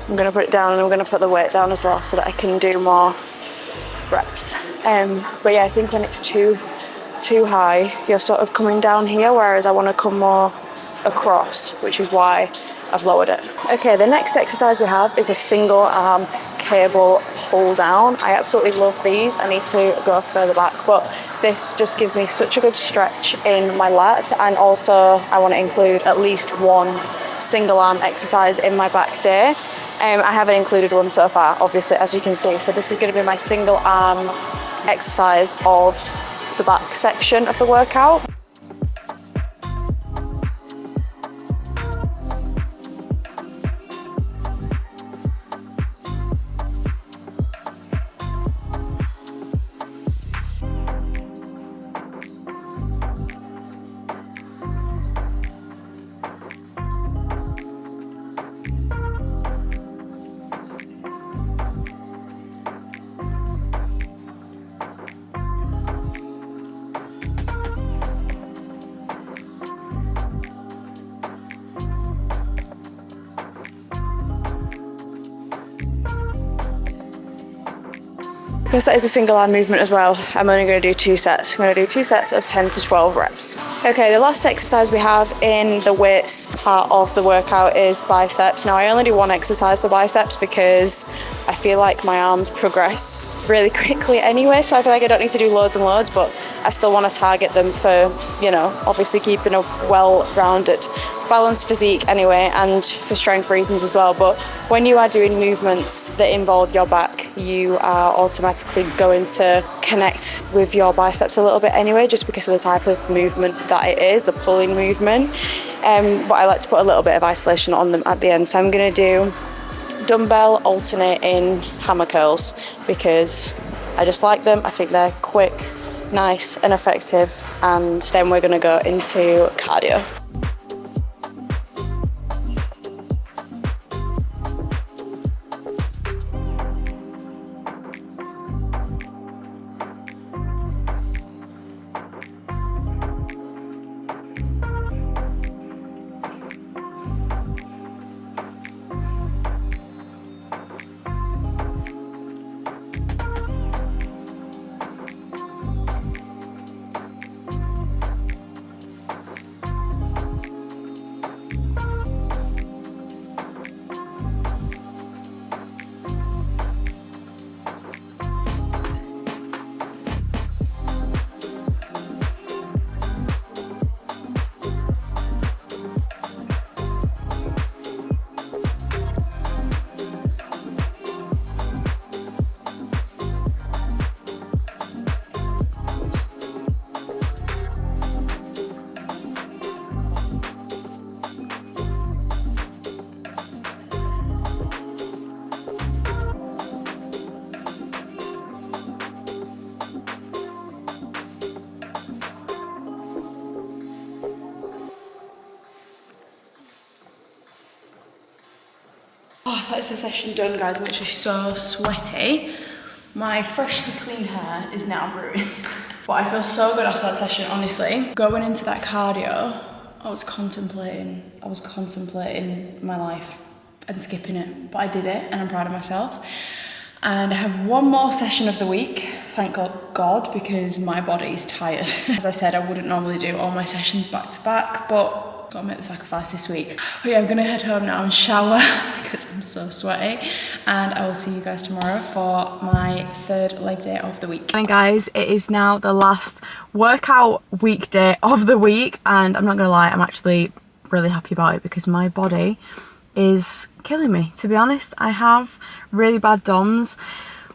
A: I'm going to put it down and I'm going to put the weight down as well so that I can do more reps. But yeah, I think when it's too high, you're sort of coming down here, whereas I want to come more across, which is why I've lowered it. Okay, the next exercise we have is a single arm cable pull down. I absolutely love these. I need to go further back, but this just gives me such a good stretch in my lats, and also I want to include at least one single arm exercise in my back day. I haven't included one so far, obviously, as you can see. So this is going to be my single arm exercise of the back section of the workout. Because that is a single arm movement as well, I'm only going to do 2 sets. I'm going to do 2 sets of 10 to 12 reps. Okay, the last exercise we have in the weights part of the workout is biceps. Now I only do one exercise for biceps because I feel like my arms progress really quickly anyway, so I feel like I don't need to do loads and loads, but I still want to target them for, you know, obviously keeping a well-rounded balanced physique anyway, and for strength reasons as well. But when you are doing movements that involve your back, you are automatically going to connect with your biceps a little bit anyway, just because of the type of movement that it is, the pulling movement. But I like to put a little bit of isolation on them at the end. So I'm going to do dumbbell alternating hammer curls because I just like them. I think they're quick, nice and effective. And then we're going to go into cardio. Oh, that is the session done, guys. I'm actually so sweaty. My freshly cleaned hair is now ruined. But I feel so good after that session, honestly. Going into that cardio, I was contemplating my life and skipping it. But I did it and I'm proud of myself. And I have one more session of the week, thank God, because my body's tired. As I said, I wouldn't normally do all my sessions back to back, but gotta make the sacrifice this week. But yeah, I'm gonna head home now and shower because I'm so sweaty. And I will see you guys tomorrow for my third leg day of the week. And guys, it is now the last workout weekday of the week. And I'm not gonna lie, I'm actually really happy about it because my body is killing me, to be honest. I have really bad DOMs.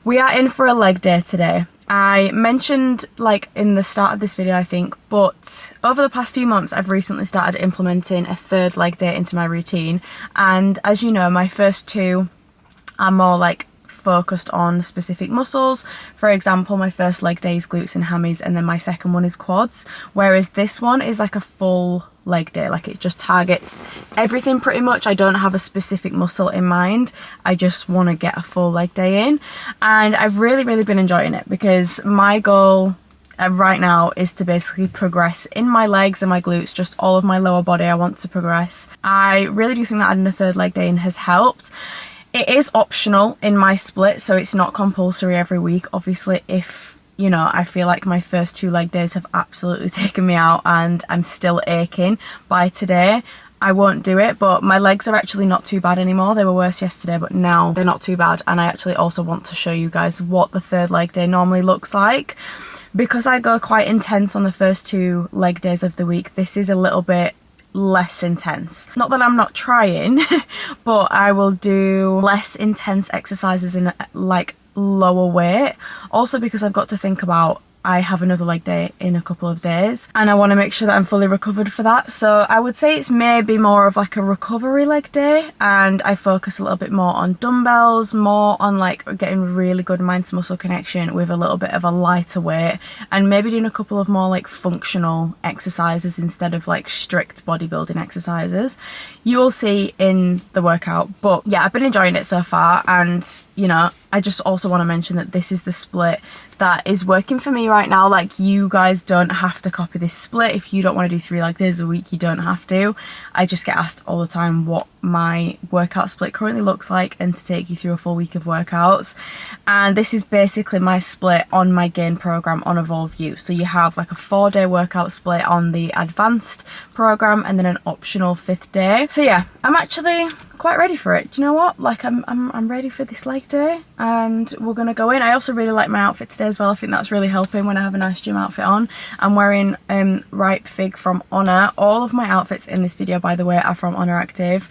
A: We are in for a leg day today. I mentioned like in the start of this video, I think, but over the past few months I've recently started implementing a third leg day into my routine. And as you know, my first two are more like focused on specific muscles. For example, my first leg day is glutes and hammies, and then my second one is quads, whereas this one is like a full leg day. Like, it just targets everything pretty much. I don't have a specific muscle in mind. I just want to get a full leg day in, and I've really been enjoying it because my goal right now is to basically progress in my legs and my glutes, just all of my lower body. I want to progress. I really do think that adding a third leg day in has helped. It is optional in my split, so it's not compulsory every week. Obviously, if, you know, I feel like my first two leg days have absolutely taken me out and I'm still aching by today, I won't do it. But my legs are actually not too bad anymore. They were worse yesterday, but now they're not too bad. And I actually also want to show you guys what the third leg day normally looks like. Because I go quite intense on the first two leg days of the week, this is a little bit less intense. Not that I'm not trying, but I will do less intense exercises in like lower weight. Also because I've got to think about, I have another leg day in a couple of days and I want to make sure that I'm fully recovered for that. So I would say it's maybe more of like a recovery leg day, and I focus a little bit more on dumbbells, more on like getting really good mind to muscle connection with a little bit of a lighter weight, and maybe doing a couple of more like functional exercises instead of like strict bodybuilding exercises. You will see in the workout. But yeah, I've been enjoying it so far, and you know, I just also want to mention that this is the split that is working for me right now. Like, you guys don't have to copy this split. If you don't want to do 3 leg days a week, you don't have to. I just get asked all the time what my workout split currently looks like and to take you through a full week of workouts. And this is basically my split on my gain program on Evolve You. So you have like a 4-day workout split on the advanced program and then an optional 5th day. So yeah, I'm actually quite ready for it. Do you know what? Like, I'm ready for this leg day and we're gonna go in. I also really like my outfit today as well. I think that's really helping when I have a nice gym outfit on. I'm wearing Ripe Fig from Honor. All of my outfits in this video, by the way, are from Honor Active.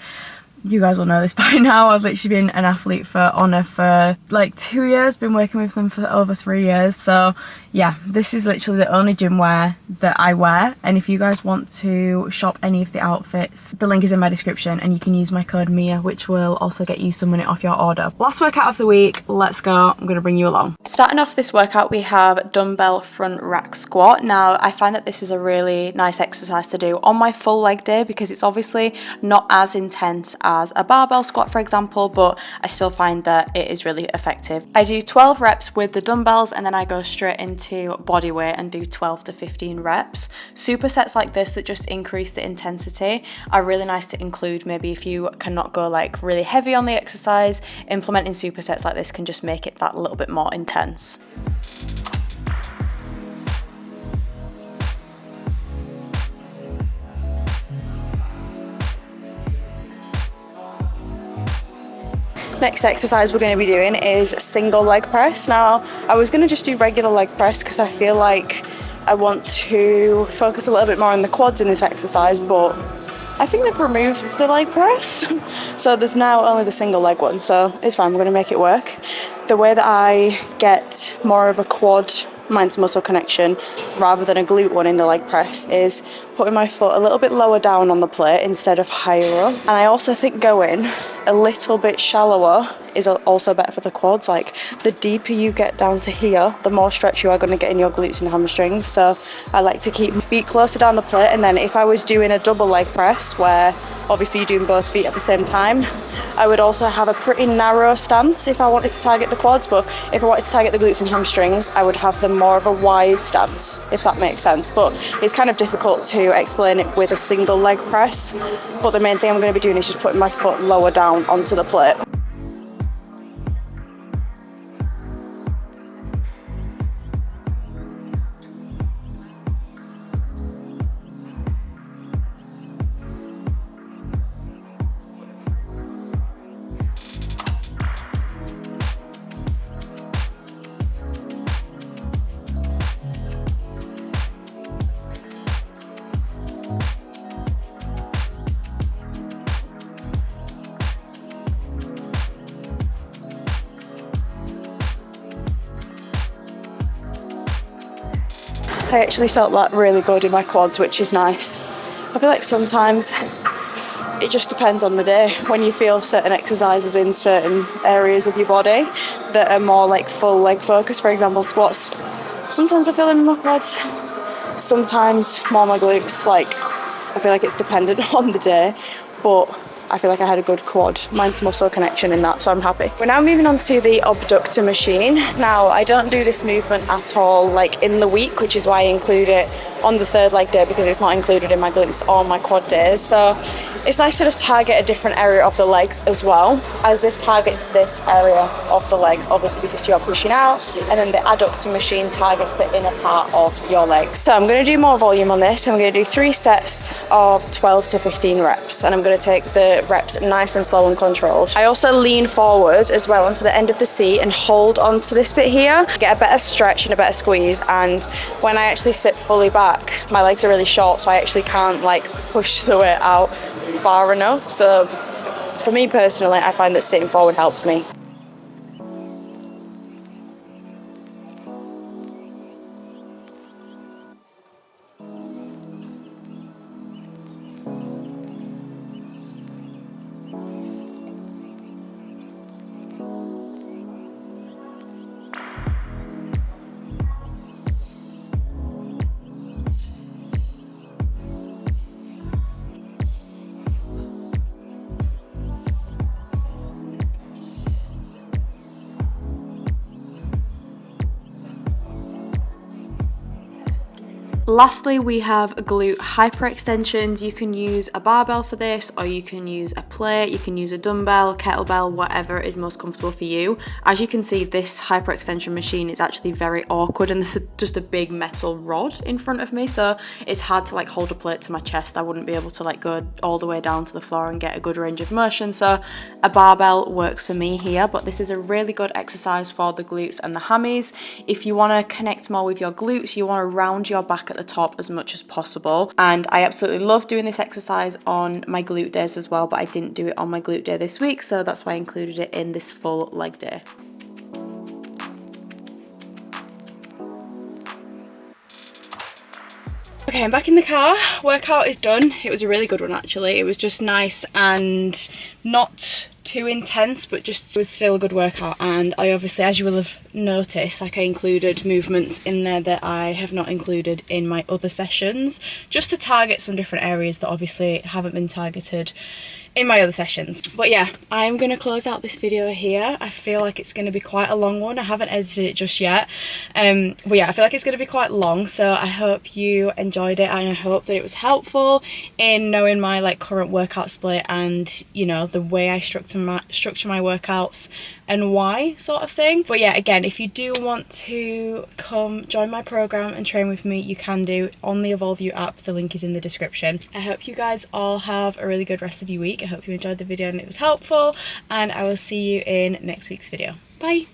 A: You guys will know this by now. I've literally been an athlete for Honor for like 2 years, been working with them for over 3 years. So yeah, this is literally the only gym wear that I wear. And if you guys want to shop any of the outfits, the link is in my description and you can use my code MIA, which will also get you some money off your order. Last workout of the week, let's go. I'm gonna bring you along. Starting off this workout, we have dumbbell front rack squat. Now, I find that this is a really nice exercise to do on my full leg day because it's obviously not as intense as a barbell squat, for example, but I still find that it is really effective. I do 12 reps with the dumbbells and then I go straight into body weight and do 12 to 15 reps. Supersets like this that just increase the intensity are really nice to include. Maybe if you cannot go like really heavy on the exercise, implementing supersets like this can just make it that little bit more intense. Next exercise we're going to be doing is single leg press. Now, I was going to just do regular leg press because I feel like I want to focus a little bit more on the quads in this exercise, but I think they've removed the leg press. So there's now only the single leg one, so it's fine, we're going to make it work. The way that I get more of a quad mind to muscle connection rather than a glute one in the leg press is putting my foot a little bit lower down on the plate instead of higher up. And I also think going a little bit shallower is also better for the quads. Like, the deeper you get down to here, the more stretch you are going to get in your glutes and hamstrings. So I like to keep my feet closer down the plate, and then if I was doing a double leg press where obviously you're doing both feet at the same time. I would also have a pretty narrow stance if I wanted to target the quads, but if I wanted to target the glutes and hamstrings, I would have them more of a wide stance, if that makes sense. But it's kind of difficult to explain it with a single leg press. But the main thing I'm going to be doing is just putting my foot lower down onto the plate. I actually felt that really good in my quads, which is nice. I feel like sometimes it just depends on the day when you feel certain exercises in certain areas of your body that are more like full leg focus. For example, squats. Sometimes I feel them in my quads, sometimes more my glutes. Like, I feel like it's dependent on the day, but I feel like I had a good quad mind to muscle connection in that, so I'm happy. We're now moving on to the Abductor machine. Now, I don't do this movement at all like in the week, which is why I include it on the third leg day, because it's not included in my glutes or my quad days. So it's nice to just target a different area of the legs as well, as this targets this area of the legs, obviously because you're pushing out, and then the Abductor machine targets the inner part of your legs. So I'm going to do more volume on this. I'm going to do 3 sets of 12 to 15 reps, and I'm going to take the reps nice and slow and controlled. I also lean forward as well onto the end of the seat and hold onto this bit here, get a better stretch and a better squeeze. And when I actually sit fully back, my legs are really short, so I actually can't like push the weight out far enough. So for me personally, I find that sitting forward helps me. Lastly, we have glute hyperextensions. You can use a barbell for this, or you can use a plate, you can use a dumbbell, kettlebell, whatever is most comfortable for you. As you can see, this hyperextension machine is actually very awkward, and this is just a big metal rod in front of me, so it's hard to like hold a plate to my chest. I wouldn't be able to like go all the way down to the floor and get a good range of motion, so a barbell works for me here. But this is a really good exercise for the glutes and the hammies. If you want to connect more with your glutes, you want to round your back at the top as much as possible, and I absolutely love doing this exercise on my glute days as well, but I didn't do it on my glute day this week, so that's why I included it in this full leg day. Okay, I'm back in the car. Workout is done. It was a really good one actually. It was just nice and not too intense, but just it was still a good workout. And I obviously, as you will have noticed, like I included movements in there that I have not included in my other sessions, just to target some different areas that obviously haven't been targeted in my other sessions. But yeah, I'm gonna close out this video here. I feel like it's gonna be quite a long one. I haven't edited it just yet, but yeah, I feel like it's gonna be quite long, so I hope you enjoyed it, and I hope that it was helpful in knowing my like current workout split, and you know, the way I structure my workouts and why, sort of thing. But yeah, again, if you do want to come join my program and train with me, you can do on the Evolve You app. The link is in the description. I hope you guys all have a really good rest of your week. I hope you enjoyed the video and it was helpful, and I will see you in next week's video. Bye.